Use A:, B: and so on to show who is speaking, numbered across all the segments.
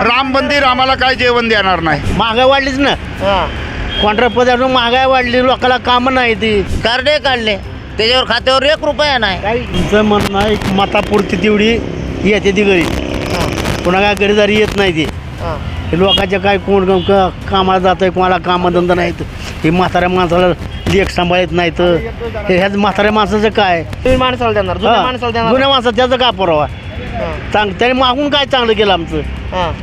A: राम मंदिर आम्हाला काय जेवण देणार नाही.
B: महागाई वाढलीच ना. कॉन्ट्रॅक्ट पदार्थ महागाई वाढली, लोकांना कामं नाही ती.
C: कार्डे काढले त्याच्यावर खात्यावर 1 रुपया नाही.
B: तुमचं म्हणणं आहे मतापुरती तेवढी येते ती घरी, कोणा काय घरीदारी येत नाही ती. हे लोकांच्या काय कोण कामाला जात आहे, कोणाला कामधंदा नाहीत. हे म्हाताऱ्या माणसाला लेख सांभाळत नाहीत. हे ह्याच म्हाताऱ्या माणसाचं काय,
D: माणसाला देणार, जुन्या माणसाला देणार.
B: जुन्या माणसाचं त्याचं काय पुरावा. त्याने मागून काय चांगलं केलं आमचं,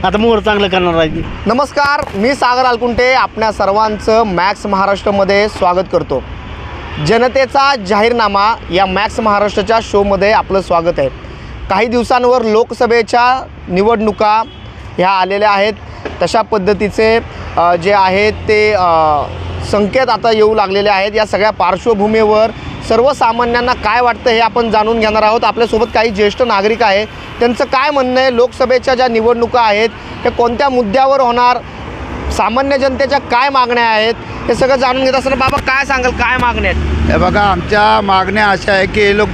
B: आता मोर चांगलं करणार आहे.
D: नमस्कार, मी सागर अलकुंटे आपल्या सर्वांचं मॅक्स महाराष्ट्रामध्ये स्वागत करतो. जनतेचा जाहीरनामा या मॅक्स महाराष्ट्राच्या शोमध्ये आपलं स्वागत आहे. काही दिवसांवर लोकसभेच्या निवडणुका ह्या आलेल्या आहेत. तशा पद्धतीचे जे आहेत ते संकेत आता येऊ लागलेले आहेत. या सगळ्या पार्श्वभूमीवर सर्वसामान्यांना काय वाटतं हे आपण जाणून घेणार आहोत. आपल्यासोबत काही ज्येष्ठ नागरिक आहे, त्यांचं काय म्हणणं आहे, लोकसभेच्या ज्या निवडणुका आहेत हे कोणत्या मुद्द्यावर होणार, सामान्य जनतेच्या काय मागण्या आहेत, हे सगळं जाणून घेत असताना बाबा काय सांगाल, काय मागण्या आहेत?
A: हे बघा, आमच्या मागण्या अशा आहे की हे लोक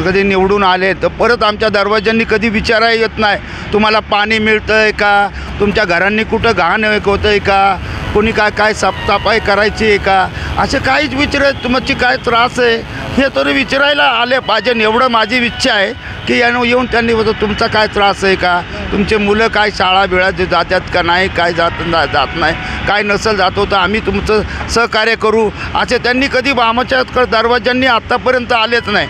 A: कधी निवडून आले तर परत आमच्या दरवाज्यांनी कधी विचारायला येत नाही, तुम्हाला पाणी मिळतं आहे का, तुमच्या घरांनी कुठं घाण होतं आहे का, कोणी काय काय साफसफाई करायची आहे का, असे काहीच विचारायचं, तुमची काय त्रास आहे हे तरी विचारायला आले पाहिजे. एवढं माझी इच्छा आहे की येऊन त्यांनी तुमचा काय त्रास आहे का, तुमचे मुलं काय शाळा बिळात जातात का नाही, काय जात नाही, काय नसेल जात होतं आम्ही तुमचं सहकार्य करू, असे त्यांनी कधी आमच्या दरवाज्यांनी आत्तापर्यंत आलेच नाही.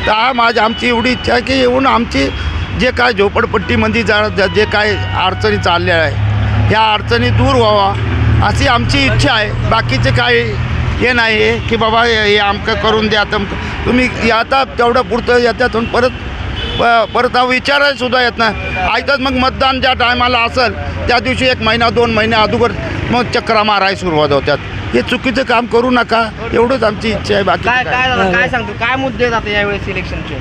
A: तर आमची एवढी इच्छा आहे की येऊन आमची जे काय झोपडपट्टीमध्ये जे काय अडचणी चालल्या आहे ह्या अडचणी दूर व्हावा अशी आमची इच्छा आहे. बाकीचे काय हे नाही आहे की बाबा हे आमकं करून द्या, तुम्ही आता तेवढं पुरतं येतात परत विचारायसुद्धा येत नाही. ऐकतात मग मतदान ज्या टायमाला असेल त्या दिवशी 1 महिना 2 महिने अगोदर मग चक्रा मारायला सुरुवात होतात. हे चुकीचं काम करू नका, एवढंच आमची इच्छा आहे. बाकी
D: काय काय झालं, काय सांगतो, काय मुद्दे आहेत आता यावेळेस इलेक्शनचे?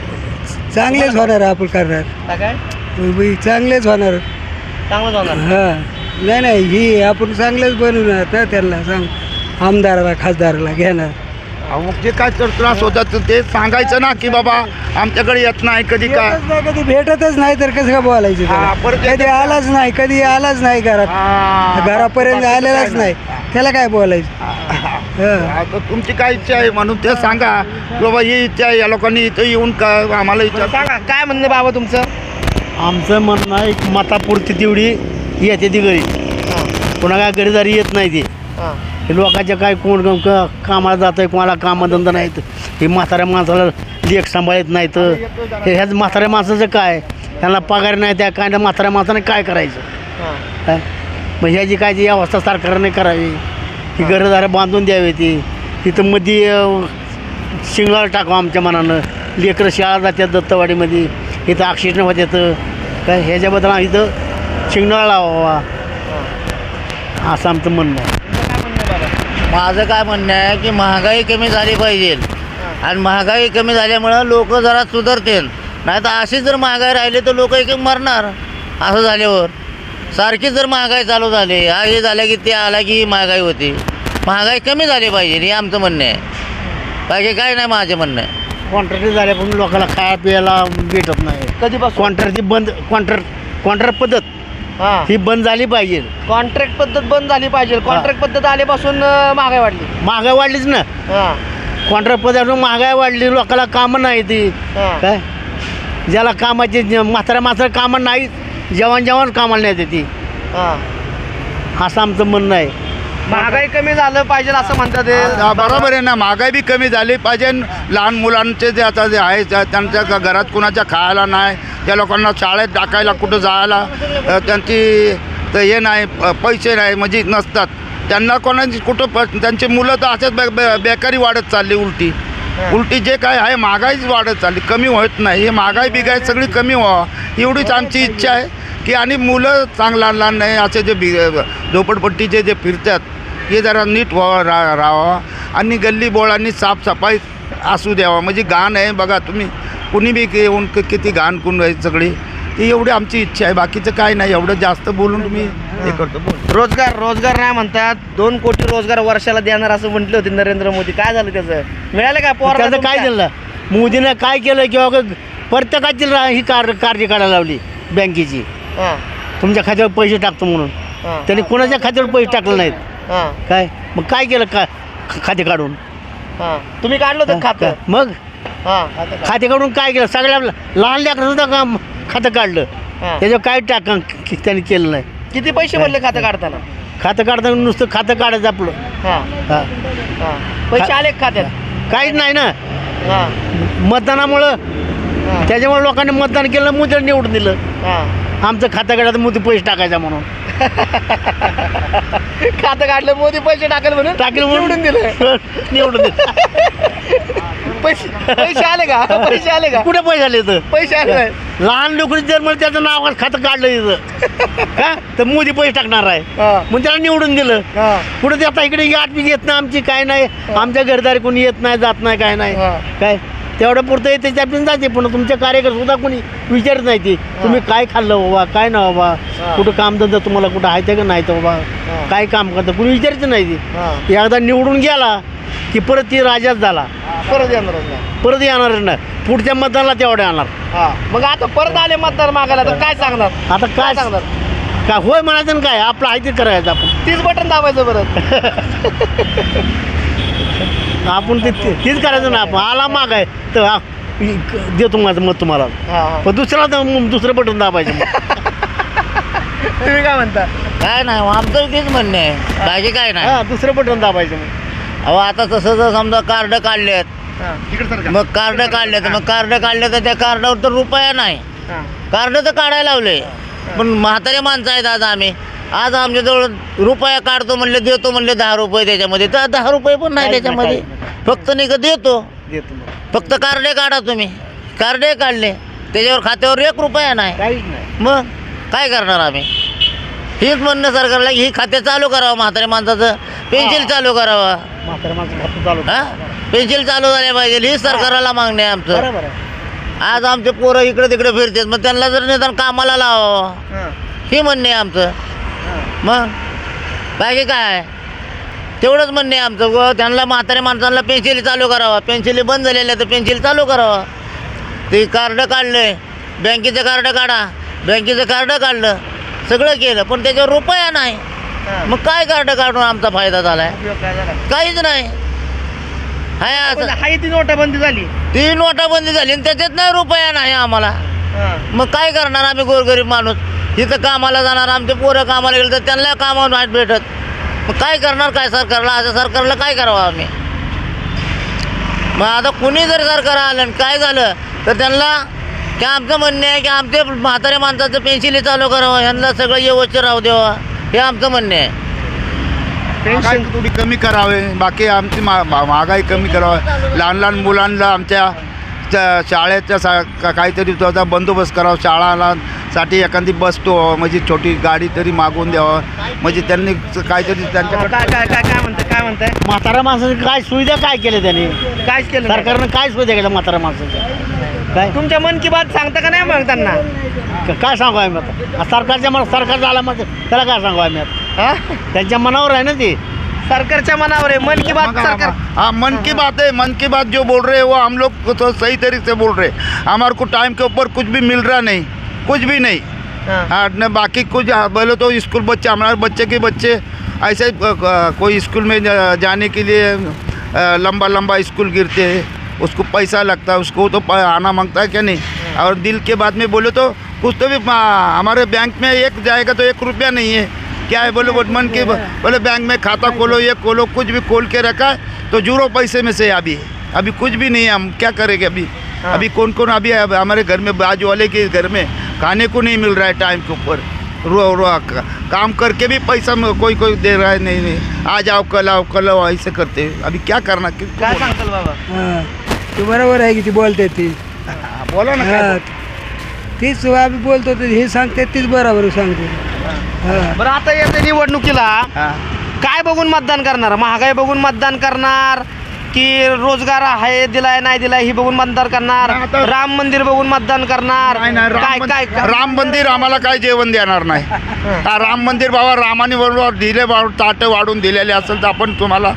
E: चांगलेच होणार आपण करणार,
D: काय
E: चांगलेच होणार.
D: चांगलं होणार.
E: हां, नाही ही आपण चांगलेच बनवणार ना, त्यांना सांग, आमदाराला खासदाराला घेणार.
A: मग जे काय तर त्रास होतात ते सांगायचं ना की बाबा आमच्याकडे येत नाही, कधी काय
E: येतच नाही, कधी भेटतच नाही तर कसं काय बोलायचं त्याला?
A: परत
E: कधी आलाच नाही, कधी आलाच नाही घरापर्यंत आलेलाच नाही, त्याला काय बोलायचं?
A: आता तुमची काय इच्छा आहे म्हणून ते सांगा की बाबा ही इच्छा आहे, या लोकांनी इथं येऊन का आम्हाला इच्छा
D: सांगा काय म्हणणं बाबा तुमचं?
B: आमचं म्हणणं आहे मतापुरती तेवढी येते ती घरी, कोणा काय घरीदारी येत नाही ती. हे लोकांच्या काय कोण कामाला जात आहे, कोणाला कामधंदा नाहीत. हे म्हाताऱ्या माणसाला लेख सांभाळत नाहीत. हे ह्याच म्हाताऱ्या माणसाचं काय, त्यांना पगार नाही, त्या काय म्हाताऱ्या माणसाने काय करायचं. काय मग ह्याची काय जी अवस्था सरकारने करावी, ही घरदारं बांधून द्यावी. ती तिथं मध्ये शिंगळाला टाकावं आमच्या मनानं. लेकरं शाळा जातात दत्तवाडीमध्ये, इथं ॲक्सिडेंट होतात. काय ह्याच्याबद्दल इथं शिंगणाळा लावावा असं आमचं म्हणणं आहे.
C: माझं काय म्हणणं आहे की महागाई कमी झाली पाहिजे, आणि महागाई कमी झाल्यामुळं लोक जरा सुधारतील. नाही तर अशी जर महागाई राहिली तर लोक एक मरणार. असं झाल्यावर सारखी जर महागाई चालू झाली, हे झालं की ते आला की महागाई होती. महागाई कमी झाली पाहिजे हे आमचं म्हणणं आहे, बाकी काय नाही माझं म्हणणं आहे.
B: कॉन्ट्रॅक्ट झाल्यापासून लोकांना खायला प्यायला भेटत नाही.
D: कधीपासून
B: कॉन्ट्रॅक्टची कॉन्ट्रॅक्ट पद्धत ही बंद झाली पाहिजे.
D: कॉन्ट्रॅक्ट पद्धत बंद झाली पाहिजे. कॉन्ट्रॅक्ट पद्धत आल्यापासून महागाई वाढली.
B: महागाई वाढलीच ना. कॉन्ट्रॅक्ट पद्धत महागाई वाढली, लोकांना कामं नाही ती. काय ज्याला कामाची म्हाताऱ्या कामं नाही, जेवण कामाला नाही ती. असं आमचं म्हणणं आहे.
D: महागाई कमी झालं पाहिजे असं म्हणतात.
A: बरोबर आहे ना, महागाई बी कमी झाली पाहिजे. लहान मुलांचे जे आता जे आहे त्यांच्या घरात कुणाच्या खायला नाही, त्या लोकांना शाळेत टाकायला कुठं जायला त्यांची तर हे नाही, पैसे नाही म्हणजे नसतात त्यांना. कोणाची कुठं त्यांची मुलं तर अशाच बेकारी वाढत चालली. उलटी जे काय आहे महागाईच वाढत चालली, कमी होत नाही. हे महागाई बिगाई सगळी कमी व्हावं एवढीच आमची इच्छा आहे की. आणि मुलं चांगला लहान नाही असे जे झोपडपट्टीचे जे फिरतात हे जरा नीट व्हावं राहावं, आणि गल्ली बोळांनी साफसफाई असू द्यावा. म्हणजे घाण आहे बघा तुम्ही, कुणी बी येऊन किती घाण करून आहे सगळी, ही एवढी आमची इच्छा आहे. बाकीचं काय नाही, एवढं जास्त बोलून तुम्ही हे करतो.
D: रोजगार नाही म्हणतात. 2 कोटी रोजगार वर्षाला देणार असं म्हटले होते नरेंद्र मोदी. काय झालं त्याचं? मिळालं का?
B: त्याचं काय झालं, मोदीनं काय केलं किंवा प्रत्येकाची ही कार्य काढायला लावली बँकेची. तुमच्या खात्यावर पैसे टाकतो म्हणून.
D: हां.
B: त्यांनी कोणाच्या खात्यावर पैसे टाकले नाहीत.
D: हां.
B: काय मग काय केलं का खाते काढून?
D: हां. तुम्ही काढलं होतं खातं?
B: मग
D: हां.
B: खाते काढून काय केलं? सगळ्या लहान लेकरं सुद्धा काम खातं काढलं.
D: हां.
B: त्याच्यावर काय त्यांनी केलं नाही.
D: किती पैसे भरले खातं काढताना?
B: खातं काढताना नुसतं खातं काढायचं आपलं.
D: हां.
B: हां.
D: हां. पैसे आले का खात्यात?
B: काहीच नाही ना.
D: हां.
B: मतदानामुळं
D: हां.
B: त्याच्यामुळे लोकांनी मतदान केलं, मुद्दा निवडून दिलं.
D: हां.
B: आमचं खातं काढायचं मोदी पैसे टाकायचा म्हणून.
D: खातं काढलं मोदी पैसे टाकेल म्हणून
B: टाकेल म्हणून
D: निवडून दिलं.
B: निवडून दिलं.
D: पैसे आले का? पैसे आले का?
B: कुठे पैसे आले तर?
D: पैसे आले नाही.
B: लहान लोकांनी जर मला त्याचं नाव खातं काढलं इथं का तर मोदी पैसे टाकणार आहे
D: हां.
B: मग त्याला निवडून दिलं.
D: हां.
B: पुढे ते आता इकडे गाठ बी घेत नाही आमची, काय नाही. आमच्या घरदारी कोणी येत नाही, जात नाही, काय नाही.
D: हां.
B: काय तेवढं पुरतं येते त्यातून जाते, पण तुमच्या कार्यकर्ते सुद्धा कोणी विचारत नाही ते तुम्ही काय खाल्लं बाबा, काय ना बाबा, कुठं कामधंदा तुम्हाला कुठं आहे का नाही तर बाबा, काय काम करतं कोणी विचारायचं नाही
D: हां.
B: ते. एकदा निवडून गेला की परत ती राजाच झाला,
D: परत येणारच नाही.
B: परत येणारच नाही. पुढच्या मतदानाला तेवढे येणार.
D: हां. मग आता परत आले मतदार मागायला तर काय सांगणार?
B: आता काय
D: सांगणार?
B: काय होय म्हणायचं ना, काय आपलं आहे ते करायचं आपण.
D: तीच बटन दाबायचं परत.
B: आपण तेच करायचं ना. आपण आला माग आहे तर देतो माझं मत तुम्हाला,
D: हां.
B: पण दुसरं बटन दाबायचं मग.
D: तुम्ही काय म्हणता?
C: काय नाही आमचं तेच म्हणणं आहे, बाकी काय नाही.
B: हा, दुसरं बटन दाबायचं मग.
C: अहो आता तसं जर समजा कार्ड काढलेत,
D: हां.
C: मग कार्ड काढले तर त्या कार्डावर तर रुपया नाही.
D: हां.
C: कार्ड तर काढायला लावले, पण म्हातारे माणसं आहेत आज आमच्याजवळ रुपया काढतो म्हणले, देतो म्हणले 10 रुपये त्याच्यामध्ये, तर 10 रुपये पण नाही
B: काहीच नाही,
C: त्याच्यामध्ये. फक्त नाही का देतो,
B: देतो मग.
C: फक्त कार्डे काढा तुम्ही. कार्डे काढले त्याच्यावर खात्यावर 1 रुपया नाही.
B: काहीच नाही.
C: मग काय करणार आम्ही? हेच म्हणणं सरकारला की ही खाते चालू करावं, म्हातारे माणसाचं पेन्शन चालू करावं.
B: म्हातारा माणसं खातं चालू.
C: हा पेन्शन चालू झाल्या पाहिजे, ही सरकारला मागणी आहे आमचं.
B: बरोबर आहे.
C: आज आमचे पोरं इकडे तिकडे फिरतात, मग त्यांना जर निदान कामाला लावावं,
D: हां.
C: ही म्हणणे आहे आमचं. मग बाकी काय तेवढंच म्हणणे आहे आमचं. व त्यांना म्हाताऱ्या माणसांना पेन्शिली चालू करावं, पेन्शिली बंद झालेल्या तर पेन्शिल चालू करावं. ते कार्ड काढले, बँकेचं कार्ड काढा, बँकेचं कार्ड काढलं, सगळं केलं, पण त्याच्यावर रुपया नाही.
D: हां.
C: मग काय कार्ड काढून आमचा फायदा झालाय?
D: उपयोग काय झाला?
C: काहीच नाही. हाय
D: पण
C: असं
D: हाय ती नोटाबंदी झाली.
C: ती नोटाबंदी झाली आणि त्याच्यात नाही रुपया नाही आम्हाला.
D: हां.
C: मग काय करणार आम्ही गोरगरीब माणूस? तिथं कामाला जाणार, आमचे पोरं कामाला गेलं तर त्यांना कामावर नाही भेटत. मग काय करणार काय सरकारला? असं सरकारला काय करावं आम्ही? मग आता कुणी जर सरकार आलं आणि काय झालं तर त्यांना की आमचं म्हणणं आहे की आमचे म्हाताऱ्या माणसाचं पेन्शिली चालू करावं, ह्यांना सगळं व्यवस्थित राहू द्यावं, हे आमचं म्हणणं आहे.
A: महागाई थोडी कमी करावे, बाकी आमची महागाई कमी करावी. लहान लहान मुलांना आमच्या शाळेच्या काहीतरी त्याचा बंदोबस्त करावा. शाळाला साठी एखादी बस तो म्हणजे छोटी गाडी तरी मागवून द्यावं, म्हणजे त्यांनी काहीतरी त्यांच्याकडे
D: काय म्हणताय?
B: म्हातारा माणसाची काय सुविधा काय केल्या त्याने?
D: काय केलं
B: सरकारनं काय सुविधा केल्या म्हातारा माणसाच्या? काय
D: तुमच्या मन की बात सांगता का नाही मग त्यांना?
B: काय सांगू आम्ही आता? सरकारच्या सरकार झाला मग त्याला काय सांगू आम्ही आता?
D: हां?
B: त्यांच्या मनावर आहे ना ते.
D: सरकारच्या मनावर आहे. मन की बात सरकार.
A: हाँ, मन की बात है. मन की बात जो बोल रहे हैं वो हम लोग को तो सही तरीके से बोल रहे हैं. हमारे को टाइम के ऊपर कुछ भी मिल रहा नहीं, कुछ भी नहीं.
D: हां.
A: हाँ, न बाकी कुछ बोले तो स्कूल बच्चे, हमारे बच्चे के बच्चे ऐसे कोई स्कूल में जाने के लिए लंबा लंबा स्कूल गिरते हैं, उसको पैसा लगता है, उसको तो आना मांगता है क्या नहीं. और दिल के बाद में बोले तो कुछ तो भी हमारे बैंक में एक जाएगा तो 1 रुपया नहीं है. क्या है बोले मन के बोले बैंक में खाता खोलो, ये खोलो, कुछ भी खोल के रखा है तो 0 पैसे में से अभी कुछ भी नहीं है. हम क्या करेंगे अभी?
D: हाँ.
A: अभी कौन कौन अभी हमारे घर में बाजू वाले के घर में खाने को नहीं मिल रहा है टाइम के ऊपर. काम करके भी पैसा कोई दे रहा है. नहीं आ जाओ कल आओ ऐसे करते हैं. अभी क्या करना?
D: काय सांगताल बाबा?
E: हां ते बरोबर आहे की ती बोलते ती.
A: बोला ना
E: हां
A: काय.
E: तीच आम्ही बोलतो ते हे सांगते तीच बरोबर सांगते. हां
D: बरं आता येत्या निवडणुकीला
A: हाँ.
D: काय बघून मतदान करणार? महागाई बघून मतदान करणार की रोजगार आहे दिलाय नाही दिलाय ही बघून मतदान करणार?
A: नाही, आता-
D: राम मंदिर बघून मतदान करणार?
A: नाही नाही
D: काय काय
A: राम मंदिर आम्हाला काय जेवण देणार नाही. हा, राम मंदिर बाबा रामाने बरोबर दिले ताटं वाढून दिलेले असेल तर आपण तुम्हाला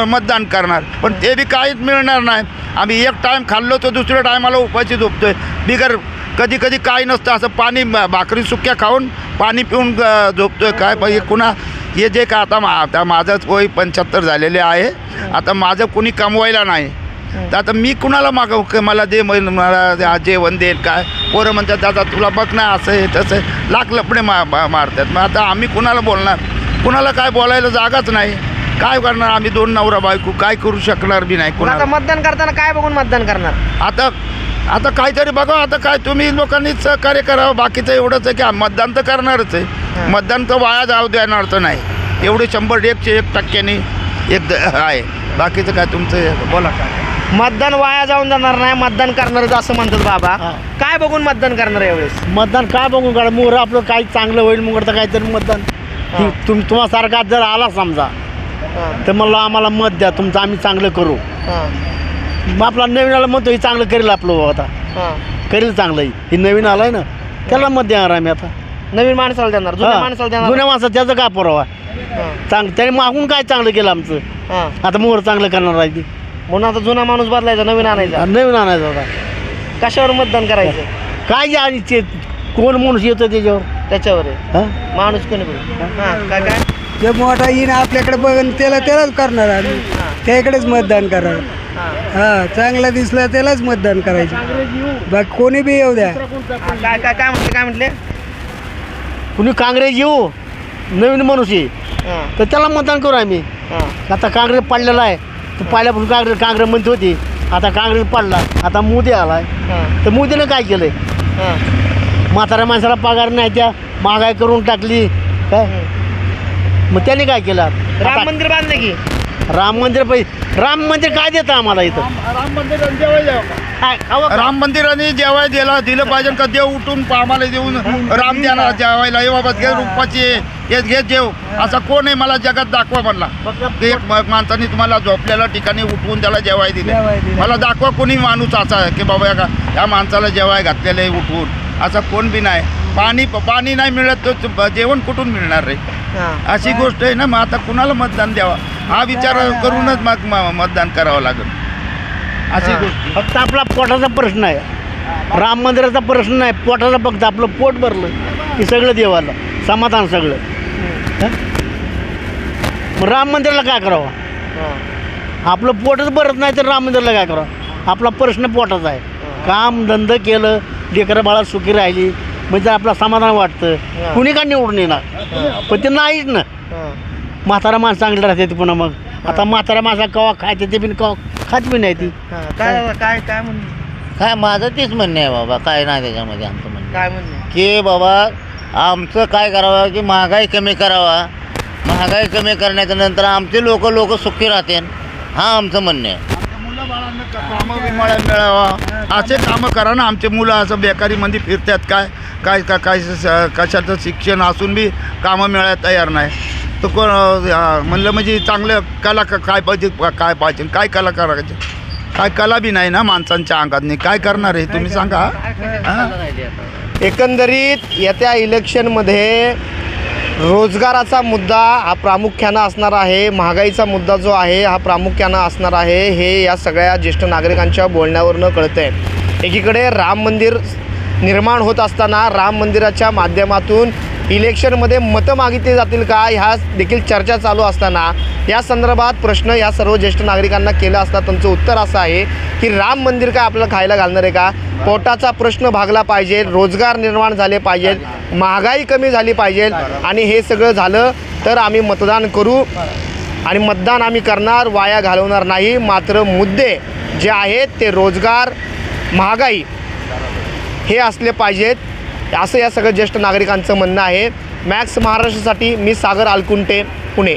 A: मतदान करणार, पण ते बी काहीच मिळणार नाही. आम्ही एक टाईम खाल्लो तर दुसऱ्या टायमाला उपाशी झोपतोय. बिगर कधी कधी काही नसतं, असं पाणी भाकरी सुक्या खाऊन पाणी पिऊन झोपतोय काय पाहिजे कुणा हे जे का आता माझंच वय 75 झालेले आहे. आता माझं कोणी कमवायला नाही तर आता मी कुणाला मागव मला दे मला जेवण देईल काय. पोरं म्हणतात दादा तुला बघ ना असं आहे तसं आहे, लाख लपडे मारतात. मग आता आम्ही कुणाला बोलणार, कुणाला काय बोलायला जागाच नाही. काय करणार आम्ही 2 नवरा बायको, काय करू शकणार बी नाही
D: आता
A: कुणाला.
D: मतदान करताना काय बघून मतदान करणार?
A: आता काहीतरी बघा. आता काय तुम्ही लोकांनी सहकार्य करावं. बाकीचं एवढंच आहे की मतदान तर करणारच आहे. मतदान तर वाया जाऊ देणार तर नाही. एवढे 100% आहे. बाकीचं काय तुमचं बोला काय.
D: मतदान वाया जाऊन जाणार नाही, मतदान करणारच असं म्हणतात बाबा. काय बघून मतदान करणार यावेळेस?
B: मतदान काय बघून काढा मोहर आपलं काही चांगलं होईल मग काहीतरी मतदान. तुम्हा सारखा जर आला समजा तर म्हणलं आम्हाला मत द्या तुमचं, आम्ही चांगलं करू. मग आपला नवीन आला म्हणतो हे चांगलं करेल आपलं बाबा, आता करेल चांगलं हे नवीन आलाय ना त्याला मत देणार आम्ही. आता
D: नवीन माणसाला देणार, जुन्या माणसाला देणार?
B: जुन्या माणसात त्याचं काय पुरावा त्याने मागून काय चांगलं केलं आमचं. आता मोहर चांगलं करणार आहे ती
D: म्हणून आता जुना माणूस बदलायचा, नवीन आणायचा.
B: नवीन आणायचं होता.
D: कशावर मतदान करायचं?
B: काय जे आणि ते कोण माणूस येतो त्याच्यावर
D: त्याच्यावर आहे. माणूस कोणी काय काय
E: जे मोठा येईन आपल्याकडे बघून त्यालाच करणार आम्ही, त्याकडेच मतदान करणार. हां, चांगला दिसला त्यालाच मतदान करायचं, बाकी कोणी बी येऊ द्या.
D: काय काय काय म्हटले काय म्हटले?
B: कुणी काँग्रेस येऊ नवीन माणूस आहे तर त्याला मतदान करू आम्ही. आता काँग्रेस पडलेला आहे तर पहिल्यापासून काँग्रेस म्हणते होती, आता काँग्रेस पडला, आता मोदी आलाय तर मोदीनं काय केलंय? म्हाताऱ्या माणसाला पगार नाही, त्या महागाई करून टाकली काय. मग त्याने काय केलं?
D: राम मंदिर बांधले की
B: राम मंदिर काय देतं आम्हाला इथं?
A: राम मंदिराने जेवायला दिलं पाहिजे का? देव उठून आम्हाला देऊन राम द्याला जेवायला. ये बाबा घे रुपाची हे घे जेव. असा कोण आहे मला जगात दाखवा म्हणला. एक माणसाने तुम्हाला झोपलेल्या ठिकाणी उठवून त्याला जेवाय दिले. मला दाखवा कोणी माणूस असा आहे की बाबा या माणसाला जेवाय घातलेलं आहे उठवून. असा कोण बी नाही. पाणी नाही मिळत तर जेवण कुठून मिळणार रे? अशी गोष्ट आहे ना. मग आता कुणाला मतदान द्यावा हा विचार करूनच मग मतदान करावं लागेल. अशी गोष्ट.
B: फक्त आपला पोटाचा प्रश्न आहे, राम मंदिराचा प्रश्न नाही. पोटाचा फक्त आपलं पोट भरलं की सगळं देवाला समाधान सगळं. मग राम मंदिराला काय करावं? आपलं पोटच भरत नाही तर राम मंदिराला काय करावं? आपला प्रश्न पोटाचा आहे. काम धंद केलं, लेकरं बाळा सुखी राहिली म्हणजे आपलं समाधान वाटतं. कुणी का निवडून येणार? पण ते नाहीच ना. म्हातारा माणसं चांगली राहते पुन्हा. मग आता म्हातारा माणसा कवा खायचे ते पण कवा खात बी नाही ती.
D: काय काय काय म्हणणे?
C: काय माझं तेच म्हणणं आहे बाबा. काय नाही त्याच्यामध्ये आमचं म्हणणं
D: काय म्हणणे?
C: की बाबा आमचं काय करावं की महागाई कमी करावा. महागाई कमी करण्याच्या नंतर आमचे लोक सुखी राहतील. हा आमचं म्हणणं आहे.
A: मुलं बाळांना कामं मिळावा असे कामं करा ना. आमचे मुलं असं बेकारीमध्ये फिरतात काय कशाचं शिक्षण असून बी कामं मिळायला तयार नाही. तर कोण म्हणलं म्हणजे चांगलं कला काय पाहिजे काय कला करायचे? काय कला बी नाही ना माणसांच्या अंगात. नाही काय करणार आहे तुम्ही सांगा.
D: एकंदरीत येत्या इलेक्शनमध्ये रोजगाराचा मुद्दा हा प्रामुख्यानं असणार आहे. महागाईचा मुद्दा जो आहे हा प्रामुख्यानं असणार आहे. हे या सगळ्या ज्येष्ठ नागरिकांच्या बोलण्यावरनं कळतं आहे. एकीकडे राम मंदिर निर्माण होत असताना राम मंदिराच्या माध्यमातून इलेक्शनमध्ये मतं मागितली जातील का ह्या देखील चर्चा चालू असताना या संदर्भात प्रश्न या सर्व ज्येष्ठ नागरिकांना केला असता त्यांचं उत्तर असं आहे की राम मंदिर काय आपल्याला खायला घालणार आहे का? पोटाचा प्रश्न भागला पाहिजे, रोजगार निर्माण झाले पाहिजे, महागाई कमी झाली पाहिजे आणि हे सगळं झालं तर आम्ही मतदान करू आणि मतदान आम्ही करणार, वाया घालवणार नाही. मात्र मुद्दे जे आहेत ते रोजगार, महागाई हे असले पाहिजेत असं या सगळ्या ज्येष्ठ नागरिकांचं म्हणणं आहे. मॅक्स महाराष्ट्रासाठी मी सागर आलकुंटे, पुणे.